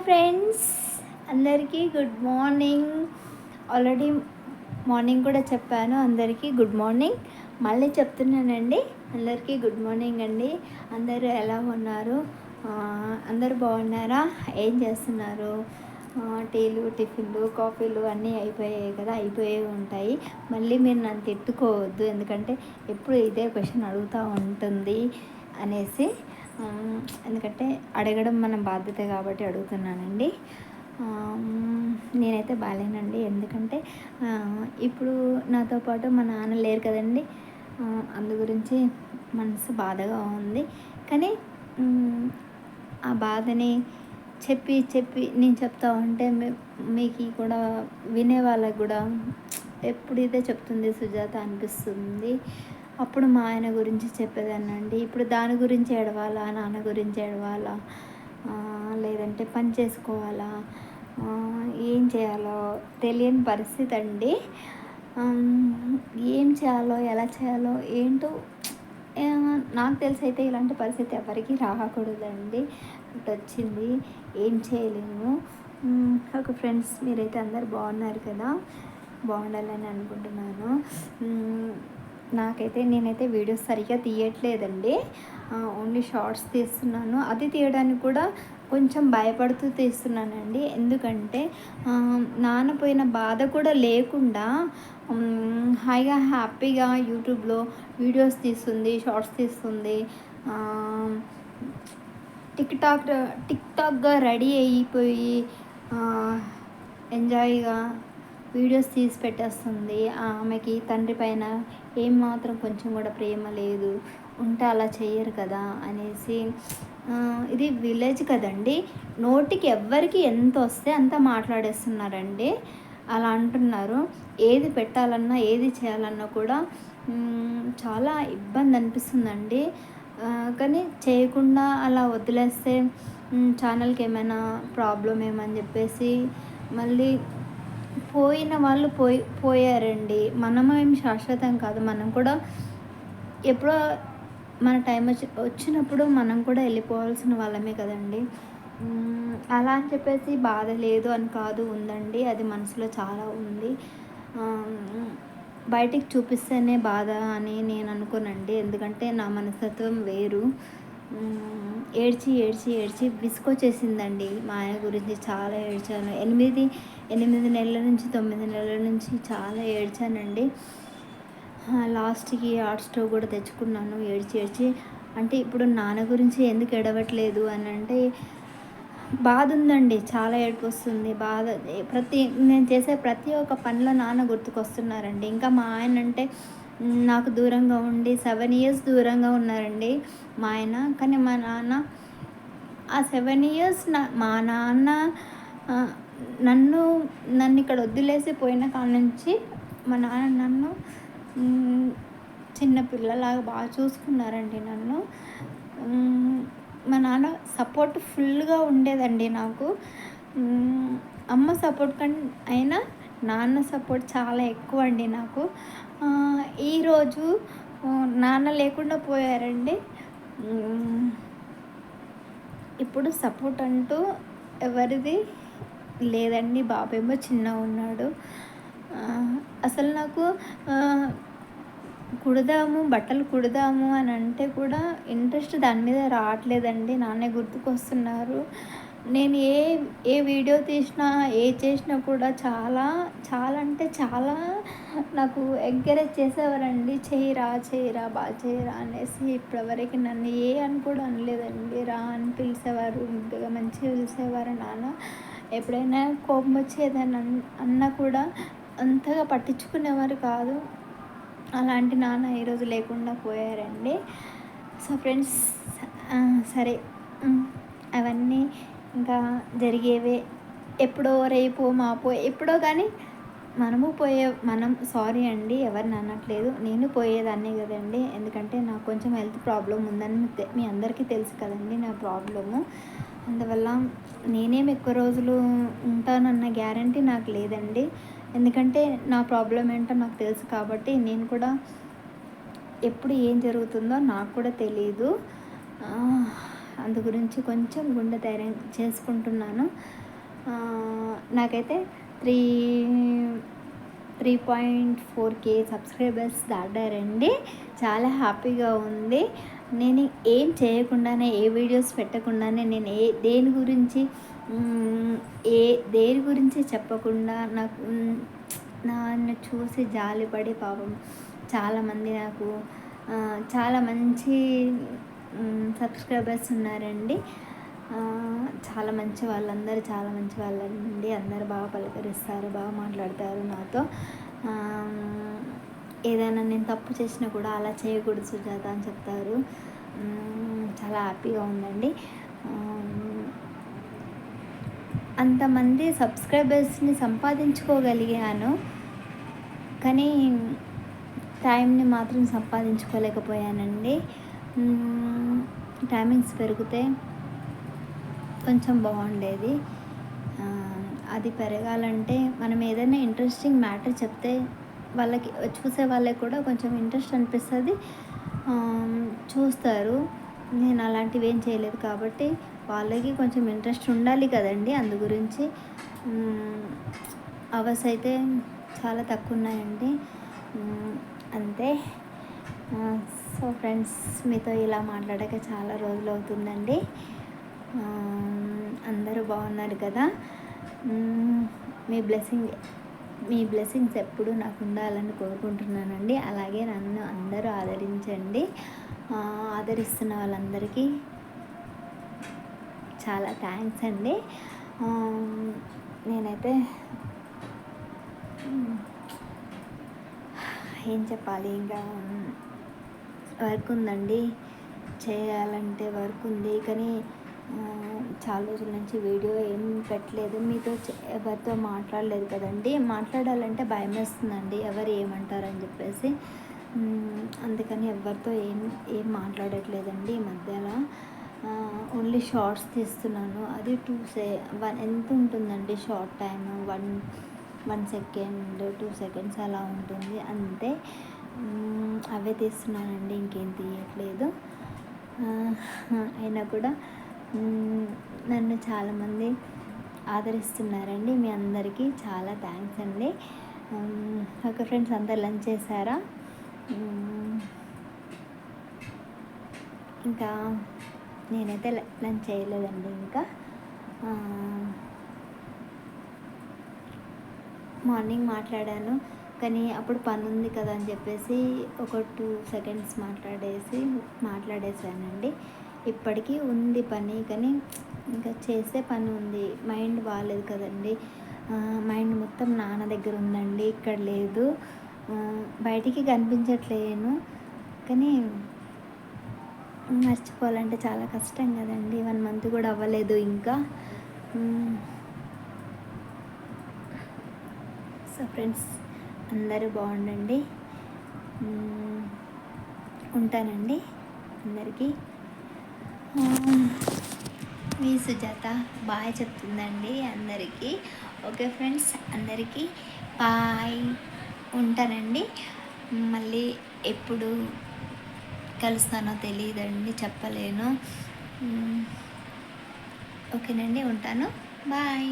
Friends, అందరికీ good morning. Already morning కూడా చెప్పాను, అందరికీ గుడ్ మార్నింగ్. మళ్ళీ చెప్తున్నానండి, అందరికీ గుడ్ మార్నింగ్ అండి. అందరూ ఎలా ఉన్నారు? అందరూ బాగున్నారా? ఏం చేస్తున్నారు? టీలు, టిఫిన్లు, కాఫీలు అన్నీ అయిపోయాయి కదా, అయిపోయే ఉంటాయి. మళ్ళీ మీరు నన్ను తిట్టుకోవద్దు, ఎందుకంటే ఎప్పుడు ఇదే క్వశ్చన్ అడుగుతూ ఉంటుంది అనేసి. ఎందుకంటే అడగడం మన బాధ్యత కాబట్టి అడుగుతున్నానండి. నేనైతే బాగాలేనండి, ఎందుకంటే ఇప్పుడు నాతో పాటు మా నాన్న లేరు కదండి. అందు గురించి మనసు బాధగా ఉంది. కానీ ఆ బాధని చెప్పి చెప్పి నేను చెప్తా ఉంటే మీకు కూడా వినే వాళ్ళకి కూడా ఎప్పుడు ఇదే చెప్తుంది సుజాత అనిపిస్తుంది. అప్పుడు మా ఆయన గురించి చెప్పేదాన్నండి, ఇప్పుడు దాని గురించి ఏడవాలా, నాన్న గురించి ఏడవాలా, లేదంటే పని చేసుకోవాలా, ఏం చేయాలో తెలియని పరిస్థితి అండి. ఏం చేయాలో, ఎలా చేయాలో ఏంటో నాకు తెలిసి అయితే ఇలాంటి పరిస్థితి ఎవరికి రాకూడదండి. ఇటు వచ్చింది, ఏం చేయలేము. ఓకే ఫ్రెండ్స్, మీరైతే అందరు బాగున్నారు కదా, బాగుండాలని అనుకుంటున్నాను. నేనైతే వీడియోస్ సరిగ్గా తీయట్లేదండి, ఓన్లీ షార్ట్స్ తీస్తున్నాను. అది తీయడానికి కూడా కొంచెం భయపడుతూ తీస్తున్నానండి, ఎందుకంటే నానపోయిన బాధ కూడా లేకుండా హాయిగా హ్యాపీగా యూట్యూబ్లో వీడియోస్ తీస్తుంది, షార్ట్స్ తీస్తుంది, టిక్టాక్గా రెడీ అయిపోయి ఎంజాయ్గా వీడియోస్ తీసి పెట్టేస్తుంది. ఆమెకి తండ్రి పైన ఏమాత్రం కొంచెం కూడా ప్రేమ లేదు, ఉంటే అలా చెయ్యరు కదా అనేసి. ఇది విలేజ్ కదండి, నోటికి ఎవ్వరికి ఎంత వస్తే అంత మాట్లాడేస్తున్నారండి. అలా అంటున్నారు. ఏది పెట్టాలన్నా, ఏది చేయాలన్నా కూడా చాలా ఇబ్బంది అనిపిస్తుందండి. కానీ చేయకుండా అలా వదిలేస్తే ఛానల్కి ఏమైనా ప్రాబ్లం ఏమని చెప్పేసి మళ్ళీ పోయిన వాళ్ళు పోయారండి. మనము ఏం శాశ్వతం కాదు, మనం కూడా ఎప్పుడో మన టైం వచ్చినప్పుడు మనం కూడా వెళ్ళిపోవాల్సిన వాళ్ళమే కదండి. అలా అని చెప్పేసి బాధ లేదు అని కాదు, ఉందండి, అది మనసులో చాలా ఉంది. బయటికి చూపిస్తేనే బాధ అని నేను అనుకోనండి, ఎందుకంటే నా మనస్తత్వం వేరు. ఏడ్చి ఏడ్చి ఏడ్చి విసుకొచ్చేసిందండి. మా ఆయన గురించి చాలా ఏడ్చాను. 8 నెలల నుంచి 9 నెలల నుంచి చాలా ఏడ్చానండి. లాస్ట్కి హాట్ స్టవ్ కూడా తెచ్చుకున్నాను ఏడ్చి ఏడ్చి. అంటే ఇప్పుడు నాన్న గురించి ఎందుకు ఏడవట్లేదు అని అంటే బాధ ఉందండి, చాలా ఏడుపు వస్తుంది. బాధ నేను చేసే ప్రతి ఒక్క పనిలో నాన్న గుర్తుకొస్తున్నారండి. ఇంకా మా ఆయన అంటే నాకు దూరంగా ఉండి 7 years దూరంగా ఉన్నారండి మా ఆయన. కానీ మా నాన్న ఆ 7 years మా నాన్న నన్ను ఇక్కడ వదిలేసి పోయిన కాడ నుంచి మా నాన్న నన్ను చిన్నపిల్లలాగా బాగా చూసుకున్నారండి నన్ను. మా నాన్న సపోర్ట్ ఫుల్గా ఉండేదండి నాకు. అమ్మ సపోర్ట్ అయినా నాన్న సపోర్ట్ చాలా ఎక్కువ అండి నాకు. ఈరోజు నాన్న లేకుండా పోయారండి. ఇప్పుడు సపోర్ట్ అంటూ ఎవరిది లేదండి. బాబేమో చిన్నగా ఉన్నాడు. అసలు నాకు బట్టలు కుడదాము అని అంటే కూడా ఇంట్రెస్ట్ దాని మీద రావట్లేదండి. నాన్నే గుర్తుకొస్తున్నారు. నేను ఏ వీడియో తీసినా, చేసినా కూడా చాలా చాలా అంటే చాలా నాకు ఎంకరేజ్ చేసేవారండి. చేయరా బాగా చేయరా అనేసి. ఇప్పటివరకు నన్ను అని కూడా అనలేదండి. రా అని పిలిచేవారు, ముద్దుగా మంచిగా పిలిచేవారు నాన్న. ఎప్పుడైనా కోపం వచ్చేదని అన్నా కూడా అంతగా పట్టించుకునేవారు కాదు. అలాంటి నాన్న ఈరోజు లేకుండా పోయారండి. సో ఫ్రెండ్స్, సరే, అవన్నీ ఇంకా జరిగేవే. ఎప్పుడో రేపో మాపో ఎప్పుడో, కానీ మనం సారీ అండి, ఎవరిని అనట్లేదు, నేను పోయేదాన్ని కదండి. ఎందుకంటే నాకు కొంచెం హెల్త్ ప్రాబ్లం ఉందని మీ అందరికీ తెలుసు కదండి నా ప్రాబ్లము. అందువల్ల నేనేం ఎక్కువ రోజులు ఉంటానన్న గ్యారంటీ నాకు లేదండి. ఎందుకంటే నా ప్రాబ్లం ఏంటో నాకు తెలుసు కాబట్టి. నేను కూడా ఎప్పుడు ఏం జరుగుతుందో నాకు కూడా తెలీదు. అందు గురించి కొంచెం గుండె ధైర్యం చేసుకుంటున్నాను. నాకైతే 3.4K సబ్స్క్రైబర్స్ దాటారండి. చాలా హ్యాపీగా ఉంది. నేను ఏం చేయకుండానే, ఏ వీడియోస్ పెట్టకుండానే, నేను దేని గురించి చెప్పకుండా నన్ను చూసి జాలిపడి పాపం చాలామంది నాకు చాలా మంచి సబ్స్క్రైబర్స్ ఉన్నారండి. చాలా మంచి వాళ్ళండి. అందరూ బాగా పలకరిస్తారు, బాగా మాట్లాడతారు నాతో. ఏదైనా నేను తప్పు చేసినా కూడా అలా చేయకూడదు సుజాత అని చెప్తారు. చాలా హ్యాపీగా ఉందండి. అంతమంది సబ్స్క్రైబర్స్ని సంపాదించుకోగలిగాను, కానీ టైంని మాత్రం సంపాదించుకోలేకపోయానండి. టైమింగ్స్ పెరిగితే కొంచెం బాగుండేది. అది పెరగాలంటే మనం ఏదైనా ఇంట్రెస్టింగ్ మ్యాటర్ చెప్తే వాళ్ళకి, చూసే వాళ్ళకి కూడా కొంచెం ఇంట్రెస్ట్ అనిపిస్తుంది, చూస్తారు. నేను అలాంటివి ఏం చేయలేదు కాబట్టి వాళ్ళకి కొంచెం ఇంట్రెస్ట్ ఉండాలి కదండి. అందు గురించి అవర్స్ అయితే చాలా తక్కువ ఉన్నాయండి, అంతే. సో ఫ్రెండ్స్, మీతో ఇలా మాట్లాడాక చాలా రోజులు అవుతుందండి. అందరూ బాగున్నారు కదా. మీ బ్లెస్సింగ్స్ ఎప్పుడు నాకు ఉండాలని కోరుకుంటున్నానండి. అలాగే నన్ను అందరూ ఆదరించండి. ఆదరిస్తున్న వాళ్ళందరికీ చాలా థ్యాంక్స్ అండి. నేనైతే ఏం చెప్పాలి, ఇంకా వర్క్ ఉందండి, చేయాలంటే వర్క్ ఉంది. కానీ చాలా రోజుల నుంచి వీడియో ఏం పెట్టలేదు, మీతో ఎవరితో మాట్లాడలేదు కదండి. మాట్లాడాలంటే భయం వేస్తుందండి, ఎవరు ఏమంటారని చెప్పేసి. అందుకని ఎవరితో ఏం మాట్లాడట్లేదండి ఈ మధ్యలో. ఓన్లీ షార్ట్స్ తీస్తున్నాను. అది 1 ఎంత ఉంటుందండి షార్ట్ టైం, 1 సెకండ్ 2 సెకండ్స్ అలా ఉంటుంది అంతే. అవే తీస్తున్నానండి, ఇంకేం తీయట్లేదు. అయినా కూడా నన్ను చాలామంది ఆదరిస్తున్నారండి. మీ అందరికీ చాలా థ్యాంక్స్ అండి. ఓకే ఫ్రెండ్స్, అందరు లంచ్ చేశారా? ఇంకా నేనైతే లంచ్ చేయలేదండి. ఇంకా మార్నింగ్ మాట్లాడాను, కానీ అప్పుడు పని ఉంది కదా అని చెప్పేసి ఒక 2 సెకండ్స్ మాట్లాడేసానండి. ఇప్పటికీ ఉంది పని, కానీ ఇంకా చేసే పని ఉంది. మైండ్ బాగాలేదు కదండి, మైండ్ మొత్తం నాన్న దగ్గర ఉందండి, ఇక్కడ లేదు. బయటికి కనిపించట్లేను, కానీ మర్చిపోవాలంటే చాలా కష్టం కదండి. 1 మంత్ కూడా అవ్వలేదు ఇంకా. సో ఫ్రెండ్స్, అందరూ బాగుండండి. ఉంటానండి. అందరికీ మీ సుజాత బాయ్ చెప్తుందండి అందరికీ. ఓకే ఫ్రెండ్స్, అందరికీ బాయ్. ఉంటానండి. మళ్ళీ ఎప్పుడు కలుస్తానో తెలియదండి, చెప్పలేను. ఓకేనండి, ఉంటాను. బాయ్.